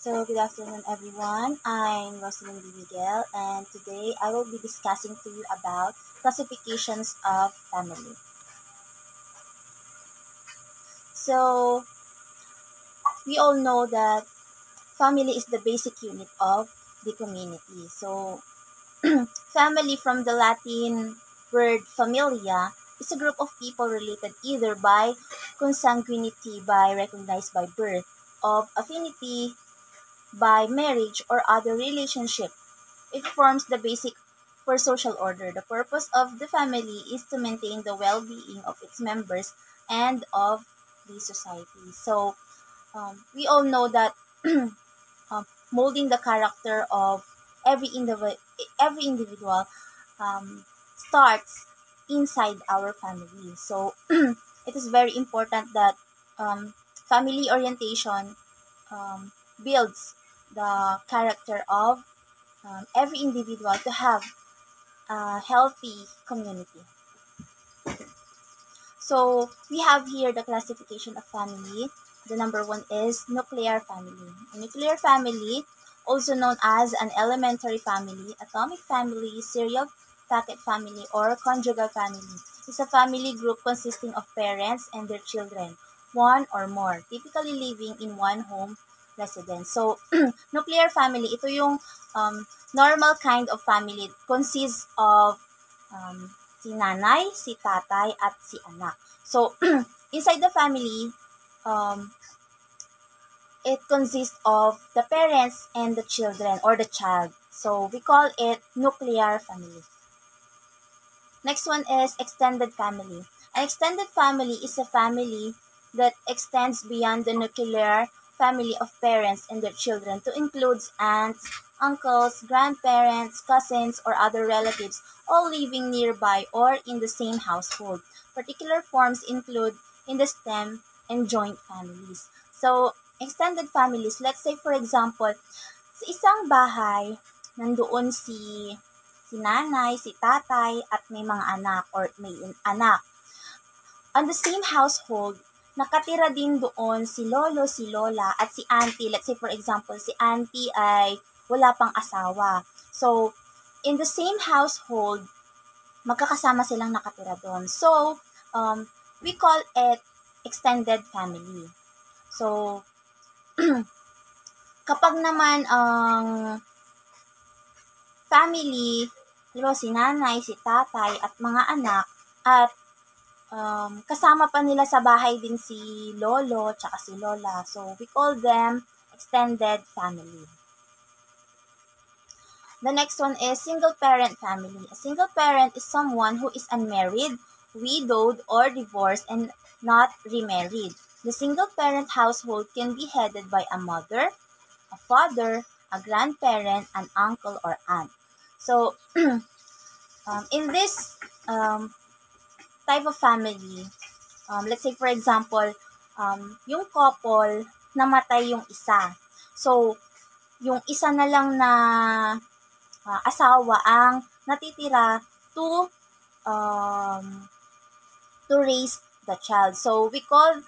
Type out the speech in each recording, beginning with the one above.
So, good afternoon, everyone. I'm Rosalyn D. Miguel, and today I will be discussing to you about classifications of family. So, we all know that family is the basic unit of the community. So, family from the Latin word familia is a group of people related either by consanguinity by recognized by birth, of affinity by marriage or other relationship. It forms the basic for social order. The purpose of the family is to maintain the well-being of its members and of the society. So, we all know that molding the character of every individual starts inside our family. So, it is very important that family orientation um, builds the character of every individual to have a healthy community. So we have here the classification of family. The number one is nuclear family. A nuclear family, also known as an elementary family, atomic family, serial packet family, or conjugal family, is a family group consisting of parents and their children, one or more, typically living in one home residence. So, nuclear family, ito yung normal kind of family. It consists of um, si nanay, si tatay, at si anak. So, inside the family, um, it consists of the parents and the children or the child. So, we call it nuclear family. Next one is extended family. An extended family is a family that extends beyond the nuclear family of parents and their children to include aunts, uncles, grandparents, cousins, or other relatives, all living nearby or in the same household. Particular forms include in the stem and joint families. So, extended families, let's say for example, sa isang bahay, nandoon si nanay, si tatay, at may mga anak or may anak. On the same household, nakatira din doon si lolo, si lola, at si auntie. Let's say for example, si auntie ay wala pang asawa. So, in the same household, magkakasama silang nakatira doon. So, we call it extended family. So, kapag naman ang family, si nanay, si tatay, at mga anak, at kasama pa nila sa bahay din si lolo, tsaka si lola. So, we call them extended family. The next one is single-parent family. A single parent is someone who is unmarried, widowed, or divorced and not remarried. The single-parent household can be headed by a mother, a father, a grandparent, an uncle, or aunt. So, in this type of family, let's say for example, yung couple, namatay yung isa. So, yung isa na lang na asawa ang natitira to raise the child. So, we call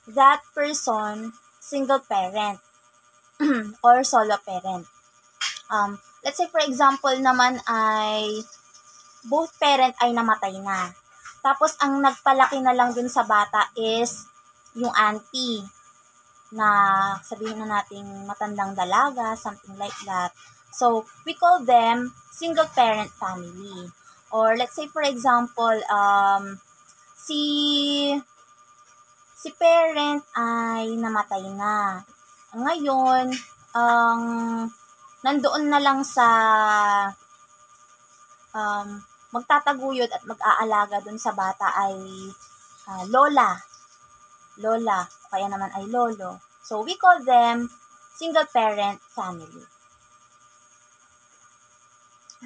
that person single parent or solo parent. Let's say for example naman ay both parent ay namatay na. Tapos ang nagpalaki na lang dun sa bata is yung auntie na sabihin na nating matandang dalaga, something like that. So, we call them single parent family. Or let's say for example, si parent ay namatay na. Ngayon, nandoon na lang sa magtataguyod at mag-aalaga dun sa bata ay lola, kaya naman ay lolo. So, we call them single-parent family.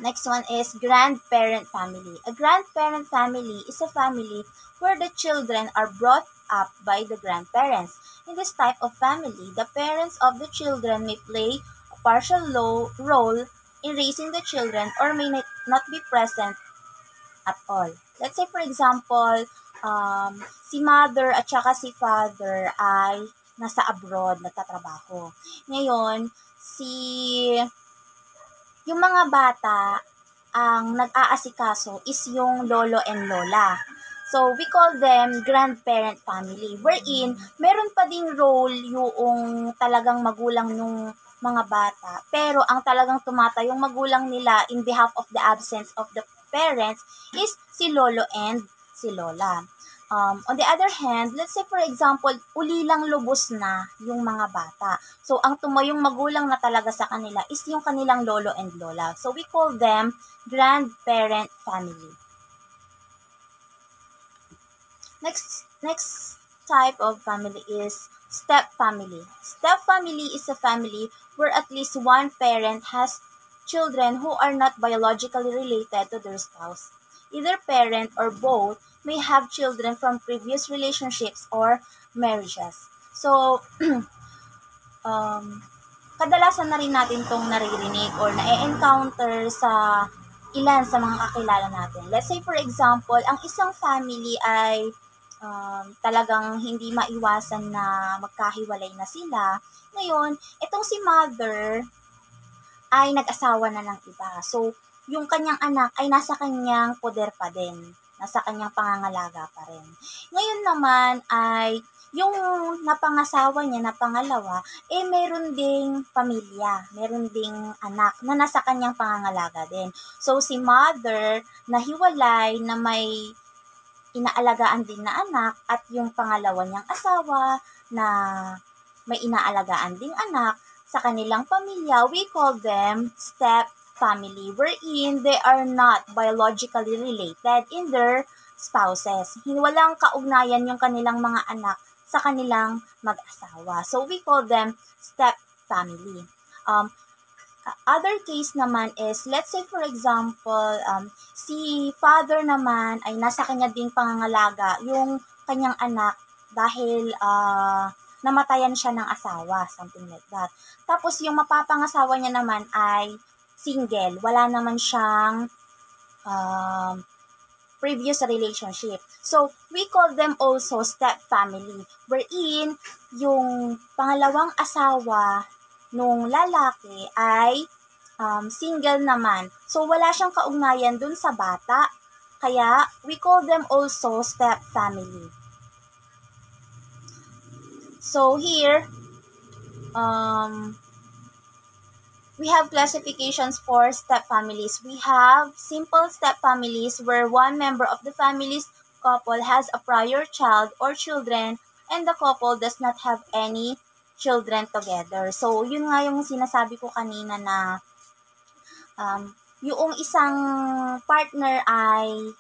Next one is grandparent family. A grandparent family is a family where the children are brought up by the grandparents. In this type of family, the parents of the children may play a partial role in raising the children or may not be present at all. Let's say for example, si mother at saka si father ay nasa abroad, nagtatrabaho. Ngayon, yung mga bata, ang nag-aasikaso is yung lolo and lola. So, we call them grandparent family. Wherein, meron pa ding role yung talagang magulang nung mga bata. Pero, ang talagang tumatayong magulang nila in behalf of the absence of the parents is si lolo and si lola. On the other hand, let's say for example, ulilang lubos na yung mga bata. So, ang tumayong magulang na talaga sa kanila is yung kanilang lolo and lola. So, we call them grandparent family. Next type of family is step family. Step family is a family where at least one parent has children who are not biologically related to their spouse. Either parent or both may have children from previous relationships or marriages. So, kadalasan na rin natin tong naririnig or na-encounter sa ilan sa mga kakilala natin. Let's say for example, ang isang family ay talagang hindi maiwasan na magkahiwalay na sila. Ngayon, itong si mother ay nag-asawa na ng iba. So, yung kanyang anak ay nasa kanyang poder pa din. Nasa kanyang pangangalaga pa rin. Ngayon naman ay yung napangasawa niya na pangalawa, meron ding pamilya, meron ding anak na nasa kanyang pangangalaga din. So, si mother na hiwalay na may inaalagaan din na anak at yung pangalawa niyang asawa na may inaalagaan ding anak sa kanilang pamilya, we call them step family wherein they are not biologically related in their spouses. Walang kaugnayan yung kanilang mga anak sa kanilang mag-asawa. So, we call them step family. Other case naman is, let's say for example, si father naman ay nasa kanya ding pangangalaga yung kanyang anak dahil namatayan siya ng asawa, something like that. Tapos yung mapapangasawa niya naman ay single, wala naman siyang previous relationship. So, we call them also step family, wherein yung pangalawang asawa nung lalaki ay single naman. So, wala siyang kaugnayan dun sa bata. Kaya, we call them also step family. So, here, we have classifications for step families. We have simple step families where one member of the family's couple has a prior child or children and the couple does not have any children together. So, yun nga yung sinasabi ko kanina na yung isang partner ay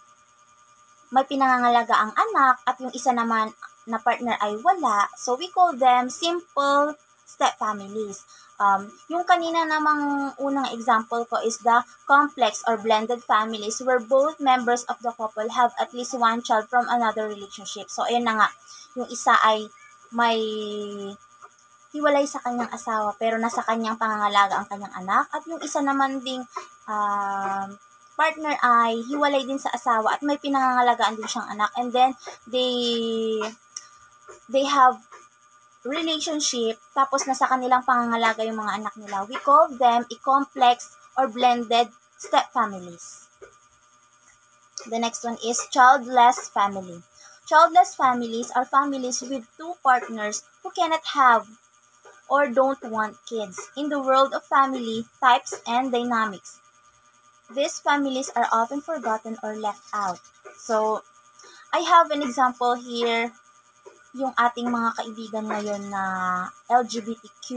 may pinangangalaga ang anak at yung isa naman na partner ay wala. So, we call them simple step families. Yung kanina namang unang example ko is the complex or blended families where both members of the couple have at least one child from another relationship. So, ayan na nga. Yung isa ay may hiwalay sa kanyang asawa pero nasa kanyang pangangalaga ang kanyang anak at yung isa naman ding partner ay hiwalay din sa asawa at may pinangangalagaan din siyang anak and then they have relationship tapos nasa kanilang pangangalaga yung mga anak nila. We call them a complex or blended step families. The next one is childless family. Childless families are families with two partners who cannot have or don't want kids. In the world of family types and dynamics, these families are often forgotten or left out. So, I have an example here, yung ating mga kaibigan ngayon na LGBTQ,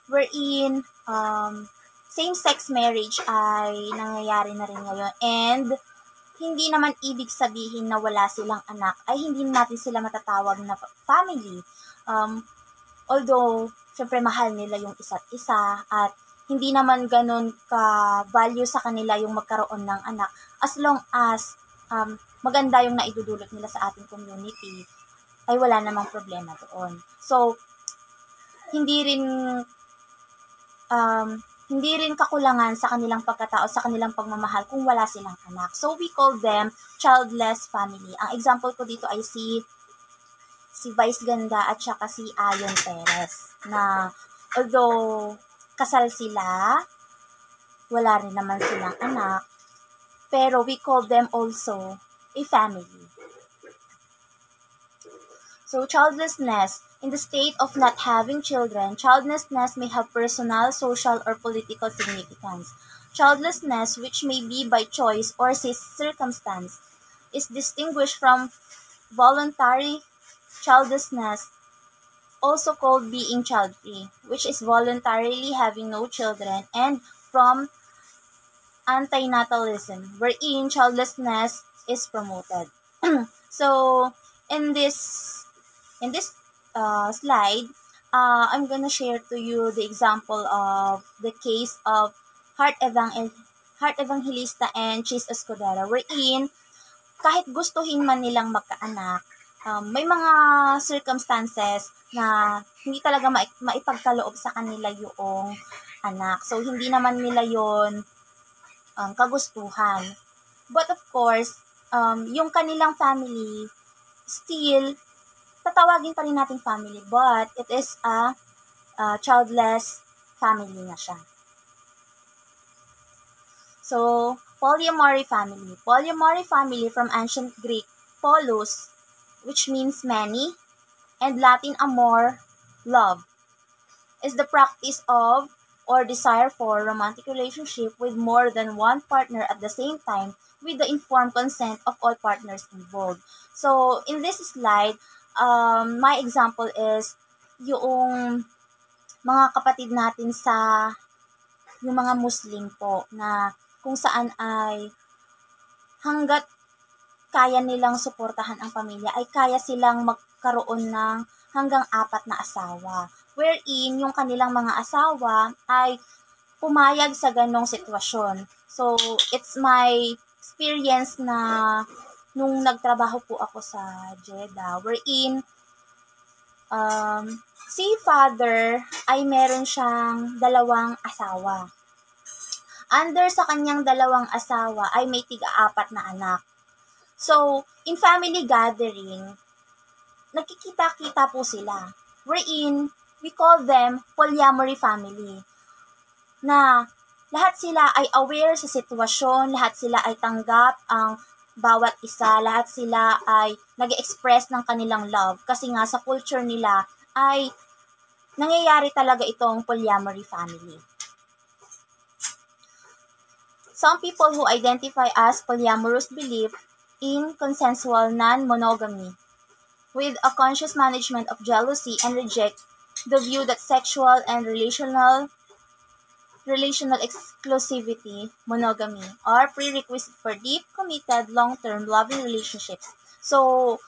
wherein same-sex marriage ay nangyayari na rin ngayon. And, hindi naman ibig sabihin na wala silang anak, ay hindi natin sila matatawag na family. Although, syempre mahal nila yung isa't isa at hindi naman ganun ka-value sa kanila yung magkaroon ng anak as long as maganda yung naidudulot nila sa ating community ay wala namang problema doon. So, hindi rin kakulangan sa kanilang pagkatao, sa kanilang pagmamahal kung wala silang anak. So, we call them childless family. Ang example ko dito ay si si Vice Ganda at saka si Ayon Perez, na although kasal sila, wala rin naman silang anak, pero we call them also a family. So, childlessness. In the state of not having children, childlessness may have personal, social, or political significance. Childlessness, which may be by choice or circumstance, is distinguished from voluntary childlessness, also called being child-free, which is voluntarily having no children, and from antinatalism, wherein childlessness is promoted. So, in this slide, I'm gonna share to you the example of the case of Heart Evangelista and Chis Escudero, wherein kahit gustuhin man nilang magkaanak, may mga circumstances na hindi talaga maipagkaloob sa kanila yung anak. So, hindi naman nila yon kagustuhan. But of course, yung kanilang family, still, tatawagin pa rin natin family, but it is a childless family na siya. So, polyamory family. Polyamory family from ancient Greek, polos, which means many, and Latin amor, love, is the practice of or desire for romantic relationship with more than one partner at the same time with the informed consent of all partners involved. So, in this slide, my example is yung mga kapatid natin yung mga Muslim po, na kung saan ay hanggat kaya nilang suportahan ang pamilya, ay kaya silang magkaroon ng hanggang 4 na asawa. Wherein yung kanilang mga asawa ay pumayag sa ganong sitwasyon. So, it's my experience na nung nagtrabaho po ako sa Jeddah, wherein si father ay meron siyang 2 asawa. Under sa kanyang 2 asawa ay may 4 na anak. So, in family gathering, nagkikita-kita po sila, wherein we call them polyamory family, na lahat sila ay aware sa sitwasyon, lahat sila ay tanggap ang bawat isa, lahat sila ay nag-express ng kanilang love, kasi nga sa culture nila ay nangyayari talaga itong polyamory family. Some people who identify as polyamorous believe in consensual non-monogamy, with a conscious management of jealousy, and reject the view that sexual and relational exclusivity, monogamy, are prerequisite for deep, committed, long-term, loving relationships. So,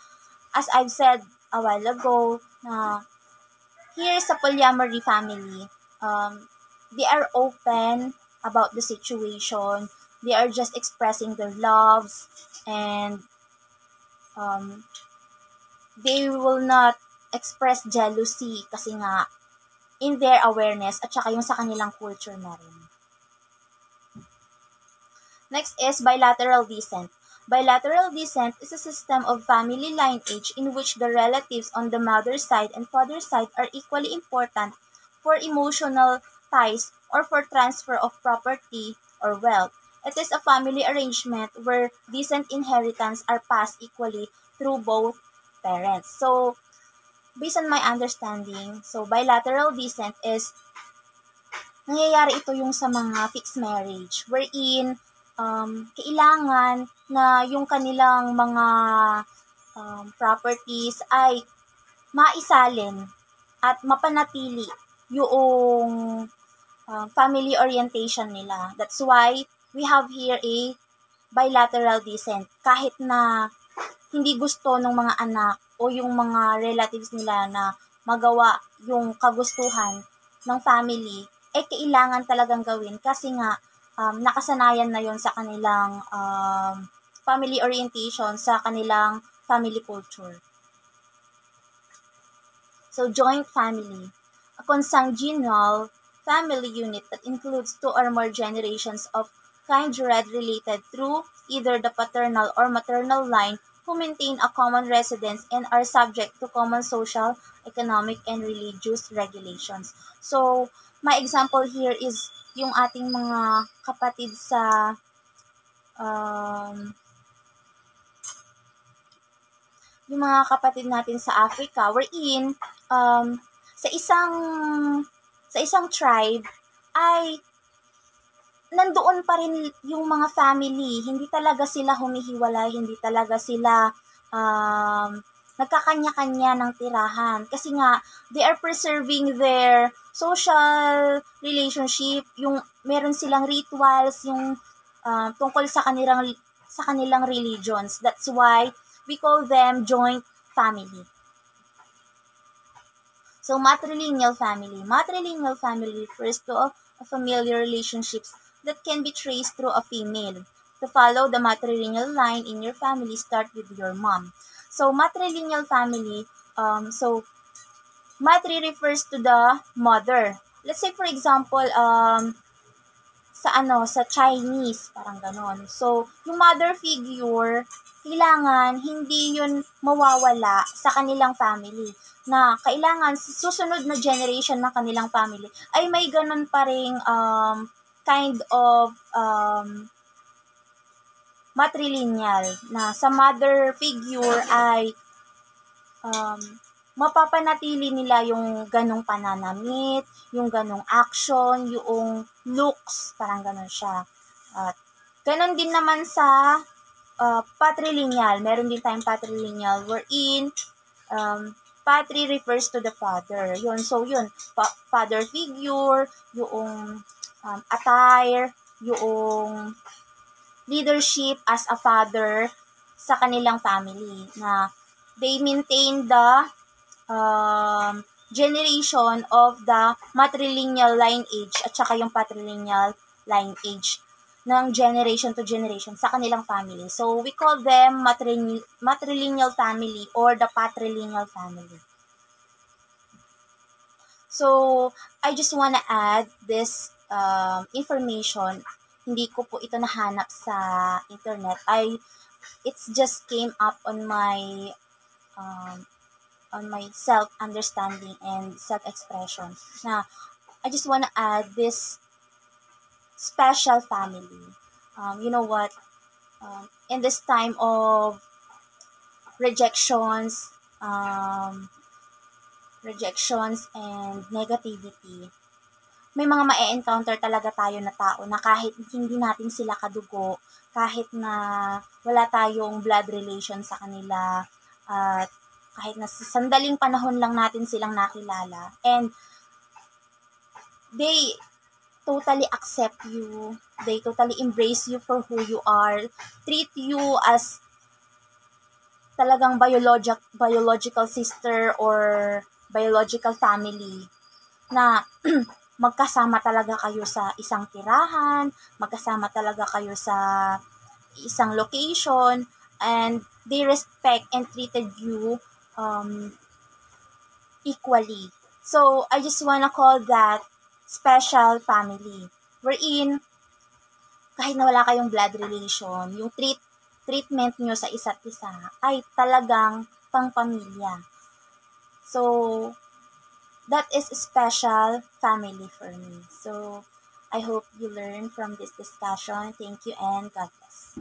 as I've said a while ago, here sa polyamory family, they are open about the situation. They are just expressing their loves, and they will not express jealousy kasi nga in their awareness at saka yung sa kanilang culture na rin. Next is bilateral descent. Bilateral descent is a system of family lineage in which the relatives on the mother's side and father's side are equally important for emotional ties or for transfer of property or wealth. It is a family arrangement where descent inheritance are passed equally through both parents. So, based on my understanding, so bilateral descent is nangyayari ito yung sa mga fixed marriage, wherein kailangan na yung kanilang mga properties ay maisalin at mapanatili yung family orientation nila. That's why we have here a bilateral descent. Kahit na hindi gusto ng mga anak o yung mga relatives nila na magawa yung kagustuhan ng family, kailangan talagang gawin kasi nga nakasanayan na yon sa kanilang family orientation, sa kanilang family culture. So, joint family. A consanguineal family unit that includes 2 or more generations of kindred related through either the paternal or maternal line who maintain a common residence and are subject to common social, economic, and religious regulations. So, my example here is yung ating mga kapatid sa um, yung mga kapatid natin sa Africa wherein um, sa isang sa isang tribe ay nandoon pa rin yung mga family. Hindi talaga sila humihiwalay, hindi talaga sila nagkakanya-kanya ng tirahan. Kasi nga, they are preserving their social relationship, yung meron silang rituals, yung tungkol sa kanilang religions. That's why we call them joint family. So, matrilineal family. Matrilineal family refers to a familiar relationships that can be traced through a female. To follow the matrilineal line in your family, start with your mom. So, matrilineal family, matri refers to the mother. Let's say, for example, sa Chinese, parang ganon. So, yung mother figure, kailangan hindi yun mawawala sa kanilang family. Na kailangan sa susunod na generation ng kanilang family ay may ganon pa ring kind of matrilineal na sa mother figure ay mapapanatili nila yung ganong pananamit, yung ganong action, yung looks, parang ganon siya. At ganon din naman sa patrilineal. Meron din tayong patrilineal wherein patri refers to the father. Yun, so yun, father figure, yung attire, yung leadership as a father sa kanilang family na they maintain the generation of the matrilineal lineage at saka yung patrilineal lineage ng generation to generation sa kanilang family. So, we call them matrilineal family or the patrilineal family. So, I just wanna add this information. Hindi ko po ito nahanap sa internet. It's just came up on my self-understanding and self-expression. Na, I just wanna add this special family. You know what? In this time of rejections and negativity, may mga ma-encounter talaga tayo na tao na kahit hindi natin sila kadugo, kahit na wala tayong blood relation sa kanila, at kahit na sa sandaling panahon lang natin silang nakilala, and they totally accept you, they totally embrace you for who you are, treat you as talagang biological sister or biological family, na magkasama talaga kayo sa isang tirahan, magkasama talaga kayo sa isang location, and they respect and treated you equally. So, I just wanna call that special family. Wherein, kahit na wala kayong blood relation, yung treatment nyo sa isa't isa ay talagang pang-pamilya. So, that is a special family for me. So, I hope you learn from this discussion. Thank you and God bless.